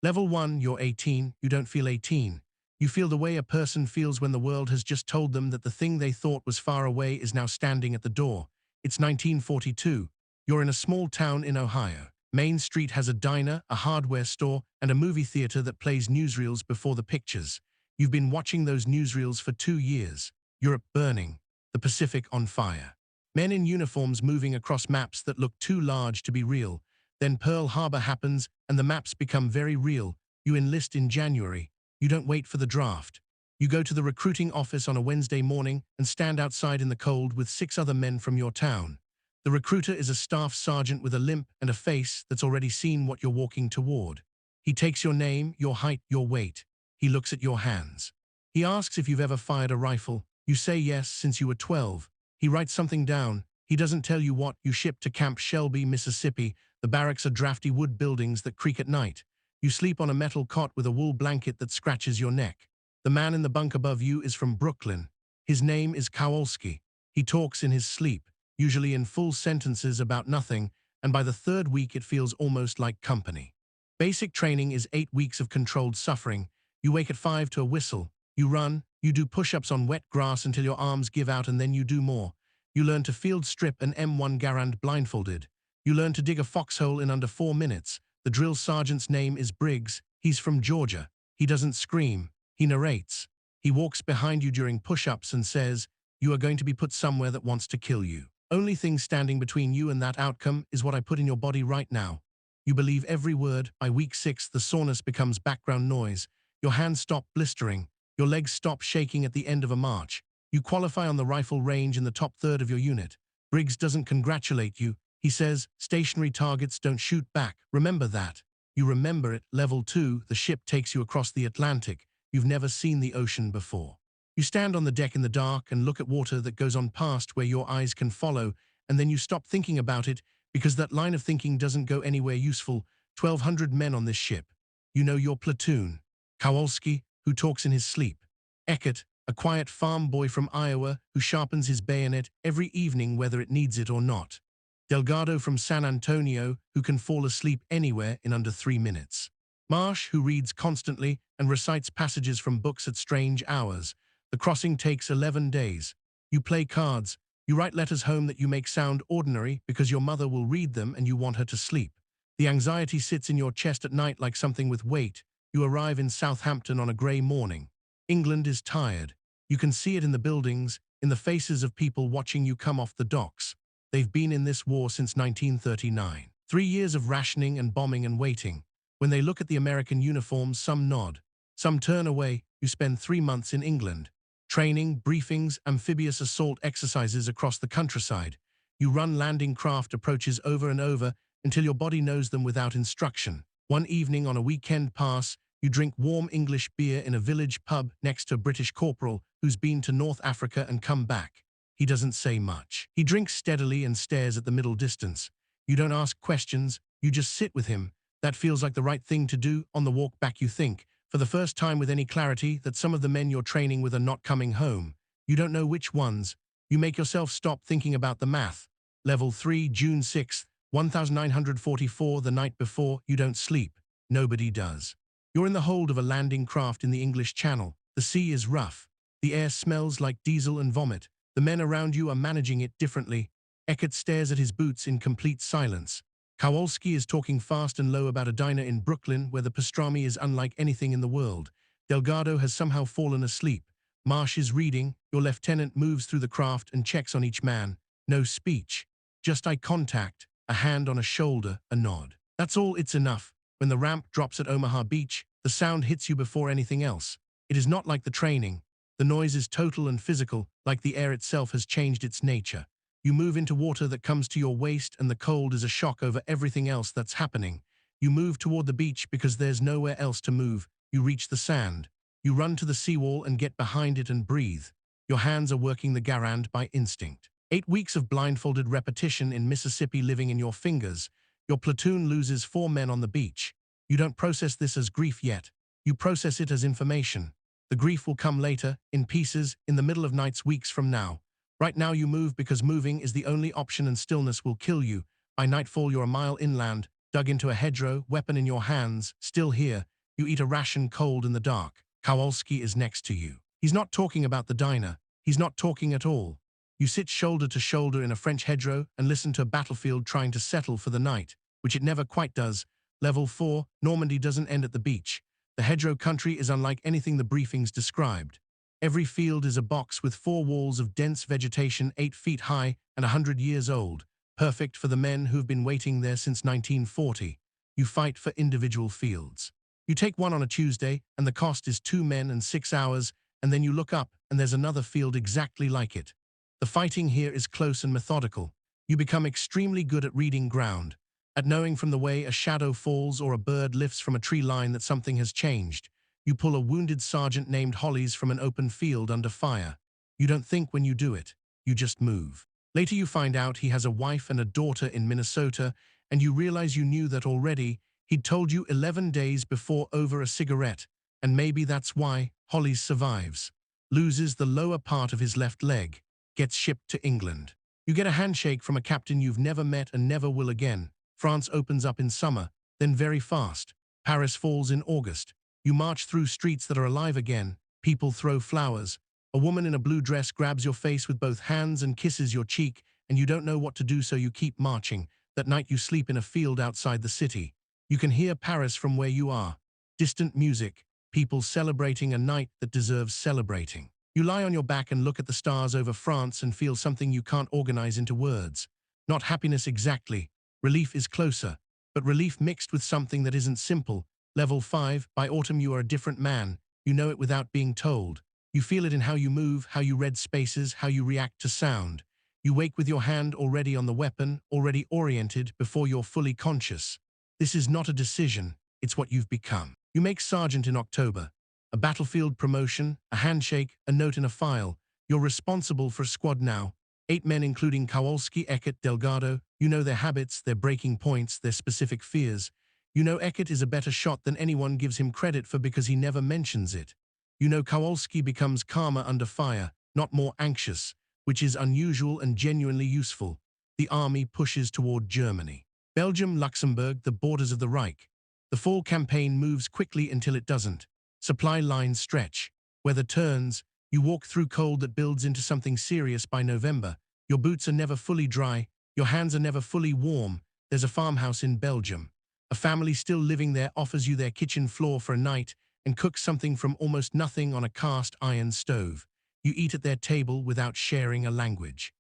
Level 1, you're 18, you don't feel 18. You feel the way a person feels when the world has just told them that the thing they thought was far away is now standing at the door. It's 1942. You're in a small town in Ohio. Main Street has a diner, a hardware store, and a movie theater that plays newsreels before the pictures. You've been watching those newsreels for 2 years. Europe burning, the Pacific on fire. Men in uniforms moving across maps that look too large to be real. Then Pearl Harbor happens, and the maps become very real. You enlist in January. You don't wait for the draft. You go to the recruiting office on a Wednesday morning and stand outside in the cold with 6 other men from your town. The recruiter is a staff sergeant with a limp and a face that's already seen what you're walking toward. He takes your name, your height, your weight. He looks at your hands. He asks if you've ever fired a rifle. You say yes, since you were 12. He writes something down. He doesn't tell you what. You ship to Camp Shelby, Mississippi. The barracks are drafty wood buildings that creak at night. You sleep on a metal cot with a wool blanket that scratches your neck. The man in the bunk above you is from Brooklyn. His name is Kowalski. He talks in his sleep, usually in full sentences about nothing, and by the 3rd week it feels almost like company. Basic training is 8 weeks of controlled suffering. You wake at 5 to a whistle. You run, you do push-ups on wet grass until your arms give out, and then you do more. You learn to field strip an M1 Garand blindfolded. You learn to dig a foxhole in under 4 minutes. The drill sergeant's name is Briggs. He's from Georgia. He doesn't scream. He narrates. He walks behind you during push-ups and says, "You are going to be put somewhere that wants to kill you. Only thing standing between you and that outcome is what I put in your body right now." You believe every word. By week 6, the soreness becomes background noise. Your hands stop blistering. Your legs stop shaking at the end of a march. You qualify on the rifle range in the top third of your unit. Briggs doesn't congratulate you. He says, "Stationary targets don't shoot back. Remember that." You remember it. Level 2, the ship takes you across the Atlantic. You've never seen the ocean before. You stand on the deck in the dark and look at water that goes on past where your eyes can follow, and then you stop thinking about it because that line of thinking doesn't go anywhere useful. 1,200 men on this ship. You know your platoon. Kowalski, who talks in his sleep. Eckert, a quiet farm boy from Iowa who sharpens his bayonet every evening whether it needs it or not. Delgado from San Antonio, who can fall asleep anywhere in under 3 minutes. Marsh, who reads constantly and recites passages from books at strange hours. The crossing takes 11 days. You play cards. You write letters home that you make sound ordinary because your mother will read them and you want her to sleep. The anxiety sits in your chest at night like something with weight. You arrive in Southampton on a grey morning. England is tired. You can see it in the buildings, in the faces of people watching you come off the docks. They've been in this war since 1939. 3 years of rationing and bombing and waiting. When they look at the American uniforms, some nod. Some turn away. You spend 3 months in England. Training, briefings, amphibious assault exercises across the countryside. You run landing craft approaches over and over until your body knows them without instruction. One evening on a weekend pass, you drink warm English beer in a village pub next to a British corporal who's been to North Africa and come back. He doesn't say much. He drinks steadily and stares at the middle distance. You don't ask questions, you just sit with him. That feels like the right thing to do. On the walk back you think, for the first time with any clarity, that some of the men you're training with are not coming home. You don't know which ones. You make yourself stop thinking about the math. Level 3, June 6th, 1944, the night before. You don't sleep. Nobody does. You're in the hold of a landing craft in the English Channel. The sea is rough. The air smells like diesel and vomit. The men around you are managing it differently. Eckert stares at his boots in complete silence. Kowalski is talking fast and low about a diner in Brooklyn where the pastrami is unlike anything in the world. Delgado has somehow fallen asleep. Marsh is reading. Your lieutenant moves through the craft and checks on each man. No speech. Just eye contact, a hand on a shoulder, a nod. That's all. It's enough. When the ramp drops at Omaha Beach, the sound hits you before anything else. It is not like the training. The noise is total and physical, like the air itself has changed its nature. You move into water that comes to your waist and the cold is a shock over everything else that's happening. You move toward the beach because there's nowhere else to move. You reach the sand. You run to the seawall and get behind it and breathe. Your hands are working the Garand by instinct. 8 weeks of blindfolded repetition in Mississippi living in your fingers. Your platoon loses 4 men on the beach. You don't process this as grief yet. You process it as information. The grief will come later, in pieces, in the middle of nights weeks from now. Right now you move because moving is the only option and stillness will kill you. By nightfall you're a mile inland, dug into a hedgerow, weapon in your hands, still here. You eat a ration cold in the dark. Kowalski is next to you. He's not talking about the diner. He's not talking at all. You sit shoulder to shoulder in a French hedgerow and listen to a battlefield trying to settle for the night, which it never quite does. Level 4, Normandy doesn't end at the beach. The hedgerow country is unlike anything the briefings described. Every field is a box with 4 walls of dense vegetation 8 feet high and 100 years old, perfect for the men who've been waiting there since 1940. You fight for individual fields. You take one on a Tuesday, and the cost is 2 men and 6 hours, and then you look up, and there's another field exactly like it. The fighting here is close and methodical. You become extremely good at reading ground, at knowing from the way a shadow falls or a bird lifts from a tree line that something has changed. You pull a wounded sergeant named Hollies from an open field under fire. You don't think when you do it. You just move. Later you find out he has a wife and a daughter in Minnesota, and you realize you knew that already. He'd told you 11 days before over a cigarette, and maybe that's why Hollies survives. Loses the lower part of his left leg. Gets shipped to England. You get a handshake from a captain you've never met and never will again. France opens up in summer, then very fast. Paris falls in August. You march through streets that are alive again. People throw flowers. A woman in a blue dress grabs your face with both hands and kisses your cheek, and you don't know what to do, so you keep marching. That night you sleep in a field outside the city. You can hear Paris from where you are. Distant music. People celebrating a night that deserves celebrating. You lie on your back and look at the stars over France and feel something you can't organize into words. Not happiness exactly. Relief is closer, but relief mixed with something that isn't simple. Level 5, by autumn you are a different man. You know it without being told. You feel it in how you move, how you read spaces, how you react to sound. You wake with your hand already on the weapon, already oriented before you're fully conscious. This is not a decision, it's what you've become. You make sergeant in October. A battlefield promotion, a handshake, a note in a file. You're responsible for a squad now. 8 men including Kowalski, Eckert, Delgado. You know their habits, their breaking points, their specific fears. You know Eckert is a better shot than anyone gives him credit for because he never mentions it. You know Kowalski becomes calmer under fire, not more anxious, which is unusual and genuinely useful. The army pushes toward Germany. Belgium, Luxembourg, the borders of the Reich. The fall campaign moves quickly until it doesn't. Supply lines stretch. Weather turns. You walk through cold that builds into something serious by November. Your boots are never fully dry. Your hands are never fully warm. There's a farmhouse in Belgium. A family still living there offers you their kitchen floor for a night and cooks something from almost nothing on a cast iron stove. You eat at their table without sharing a language.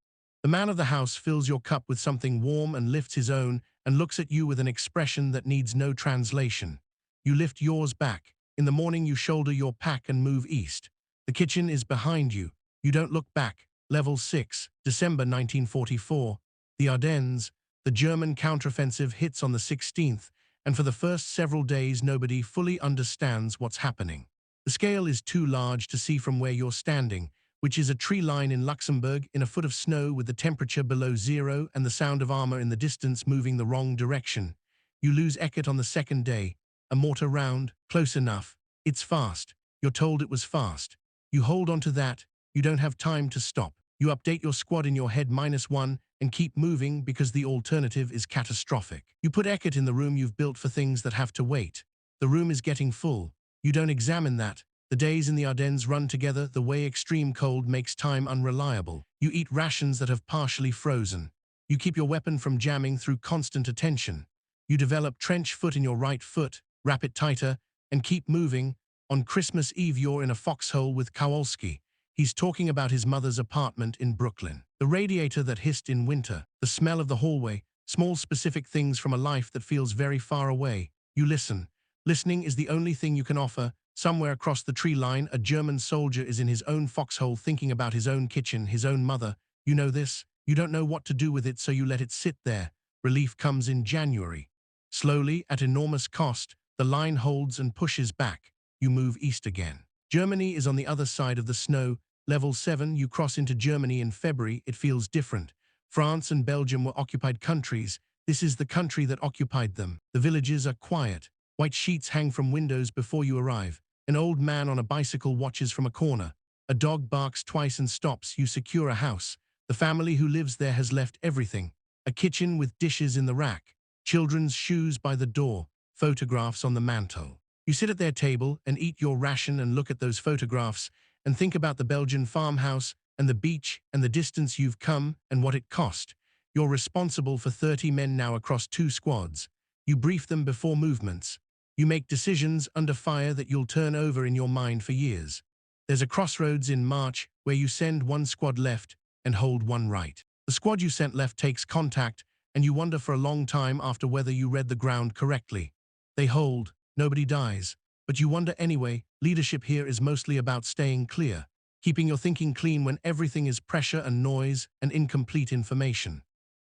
The man of the house fills your cup with something warm and lifts his own and looks at you with an expression that needs no translation. You lift yours back. In the morning you shoulder your pack and move east. The kitchen is behind you. You don't look back. Level 6, December 1944. The Ardennes. The German counteroffensive hits on the 16th, and for the first several days nobody fully understands what's happening. The scale is too large to see from where you're standing, which is a tree line in Luxembourg in a foot of snow with the temperature below zero and the sound of armor in the distance moving the wrong direction. You lose Eckert on the second day. A mortar round, close enough. It's fast. You're told it was fast. You hold on to that. You don't have time to stop. You update your squad in your head -1 and keep moving because the alternative is catastrophic. You put Eckert in the room you've built for things that have to wait. The room is getting full. You don't examine that. The days in the Ardennes run together the way extreme cold makes time unreliable. You eat rations that have partially frozen. You keep your weapon from jamming through constant attention. You develop trench foot in your right foot, wrap it tighter, and keep moving. On Christmas Eve you're in a foxhole with Kowalski. He's talking about his mother's apartment in Brooklyn. The radiator that hissed in winter, the smell of the hallway, small specific things from a life that feels very far away. You listen. Listening is the only thing you can offer. Somewhere across the tree line, a German soldier is in his own foxhole thinking about his own kitchen, his own mother. You know this. You don't know what to do with it, so you let it sit there. Relief comes in January. Slowly, at enormous cost, the line holds and pushes back. You move east again. Germany is on the other side of the snow. Level 7, you cross into Germany in February. It feels different. France and Belgium were occupied countries. This is the country that occupied them. The villages are quiet. White sheets hang from windows before you arrive. An old man on a bicycle watches from a corner. A dog barks twice and stops. You secure a house. The family who lives there has left everything. A kitchen with dishes in the rack. Children's shoes by the door. Photographs on the mantel. You sit at their table and eat your ration and look at those photographs and think about the Belgian farmhouse and the beach and the distance you've come and what it cost. You're responsible for 30 men now across 2 squads. You brief them before movements. You make decisions under fire that you'll turn over in your mind for years. There's a crossroads in March where you send 1 squad left and hold 1 right. The squad you sent left takes contact, and you wonder for a long time after whether you read the ground correctly. They hold, nobody dies, but you wonder anyway. Leadership here is mostly about staying clear, keeping your thinking clean when everything is pressure and noise and incomplete information.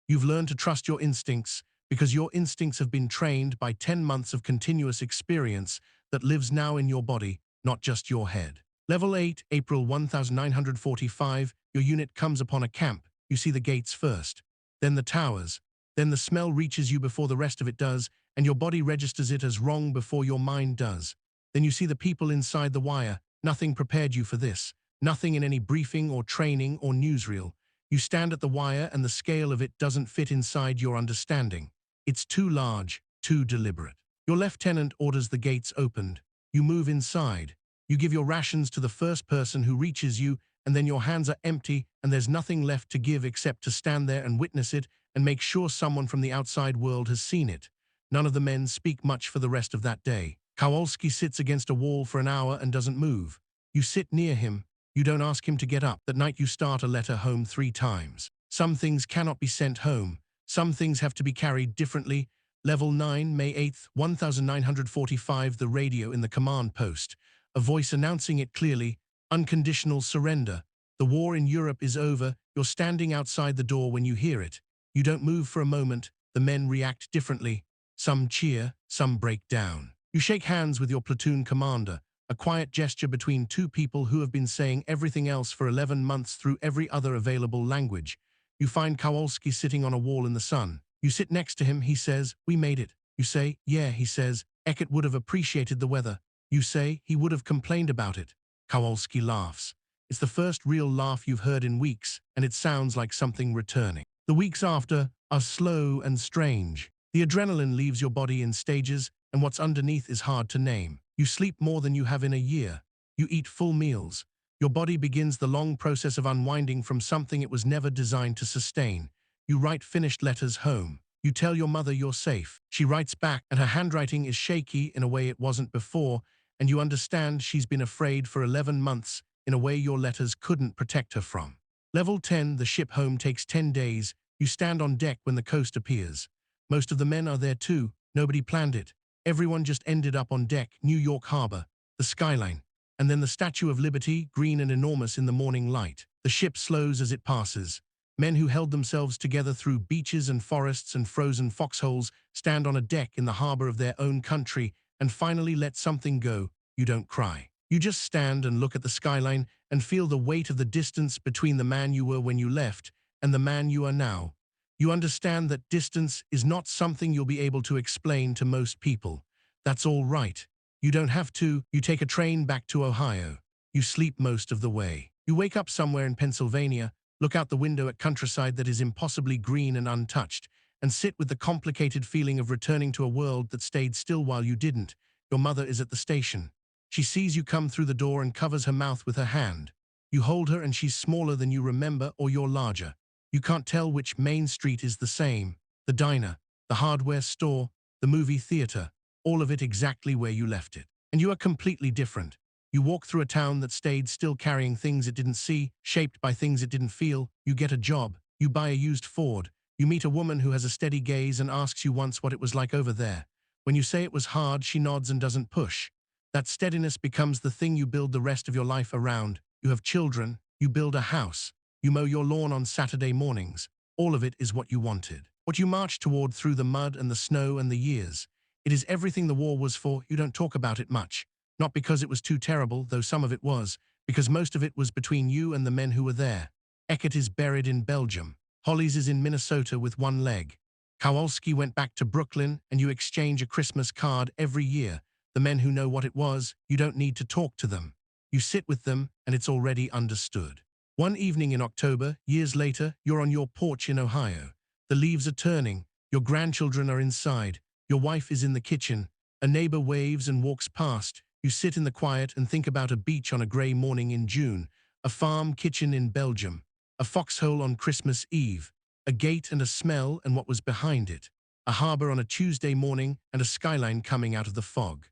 You've learned to trust your instincts because your instincts have been trained by 10 months of continuous experience that lives now in your body, not just your head. Level 8, April 1945, your unit comes upon a camp. You see the gates first, then the towers, then the smell reaches you before the rest of it does, and your body registers it as wrong before your mind does. Then you see the people inside the wire. Nothing prepared you for this. Nothing in any briefing or training or newsreel. You stand at the wire and the scale of it doesn't fit inside your understanding. It's too large, too deliberate. Your lieutenant orders the gates opened. You move inside. You give your rations to the first person who reaches you, and then your hands are empty and there's nothing left to give except to stand there and witness it and make sure someone from the outside world has seen it. None of the men speak much for the rest of that day. Kowalski sits against a wall for an hour and doesn't move. You sit near him. You don't ask him to get up. That night you start a letter home 3 times. Some things cannot be sent home. Some things have to be carried differently. Level 9, May 8th, 1945, the radio in the command post. A voice announcing it clearly. Unconditional surrender. The war in Europe is over. You're standing outside the door when you hear it. You don't move for a moment. The men react differently. Some cheer, some break down. You shake hands with your platoon commander, a quiet gesture between 2 people who have been saying everything else for 11 months through every other available language. You find Kowalski sitting on a wall in the sun. You sit next to him. He says, "We made it." You say, "Yeah." He says, "Eckert would have appreciated the weather." You say, "He would have complained about it." Kowalski laughs. It's the first real laugh you've heard in weeks, and it sounds like something returning. The weeks after are slow and strange. The adrenaline leaves your body in stages, and what's underneath is hard to name. You sleep more than you have in a year. You eat full meals. Your body begins the long process of unwinding from something it was never designed to sustain. You write finished letters home. You tell your mother you're safe. She writes back, and her handwriting is shaky in a way it wasn't before, and you understand she's been afraid for 11 months in a way your letters couldn't protect her from. Level 10, the ship home takes 10 days. You stand on deck when the coast appears. Most of the men are there too. Nobody planned it. Everyone just ended up on deck. New York Harbor, the skyline, and then the Statue of Liberty, green and enormous in the morning light. The ship slows as it passes. Men who held themselves together through beaches and forests and frozen foxholes stand on a deck in the harbor of their own country and finally let something go. You don't cry. You just stand and look at the skyline and feel the weight of the distance between the man you were when you left and the man you are now. You understand that distance is not something you'll be able to explain to most people. That's all right. You don't have to. You take a train back to Ohio. You sleep most of the way. You wake up somewhere in Pennsylvania, look out the window at countryside that is impossibly green and untouched, and sit with the complicated feeling of returning to a world that stayed still while you didn't. Your mother is at the station. She sees you come through the door and covers her mouth with her hand. You hold her and she's smaller than you remember, or you're larger. You can't tell which main street is the same. The diner, the hardware store, the movie theater, all of it exactly where you left it. And you are completely different. You walk through a town that stayed still, carrying things it didn't see, shaped by things it didn't feel. You get a job. You buy a used Ford. You meet a woman who has a steady gaze and asks you once what it was like over there. When you say it was hard, she nods and doesn't push. That steadiness becomes the thing you build the rest of your life around. You have children. You build a house. You mow your lawn on Saturday mornings. All of it is what you wanted. What you marched toward through the mud and the snow and the years. It is everything the war was for. You don't talk about it much. Not because it was too terrible, though some of it was, because most of it was between you and the men who were there. Eckert is buried in Belgium. Hollies is in Minnesota with one leg. Kowalski went back to Brooklyn, and you exchange a Christmas card every year. The men who know what it was, you don't need to talk to them. You sit with them, and it's already understood. One evening in October, years later, you're on your porch in Ohio. The leaves are turning. Your grandchildren are inside. Your wife is in the kitchen. A neighbor waves and walks past. You sit in the quiet and think about a beach on a grey morning in June, a farm kitchen in Belgium, a foxhole on Christmas Eve, a gate and a smell and what was behind it, a harbor on a Tuesday morning and a skyline coming out of the fog.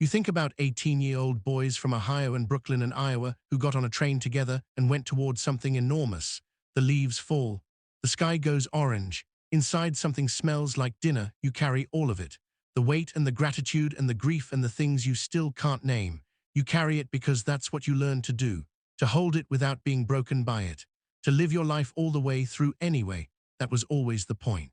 You think about 18-year-old boys from Ohio and Brooklyn and Iowa who got on a train together and went towards something enormous. The leaves fall. The sky goes orange. Inside something smells like dinner. You carry all of it. The weight and the gratitude and the grief and the things you still can't name. You carry it because that's what you learned to do. To hold it without being broken by it. To live your life all the way through anyway. That was always the point.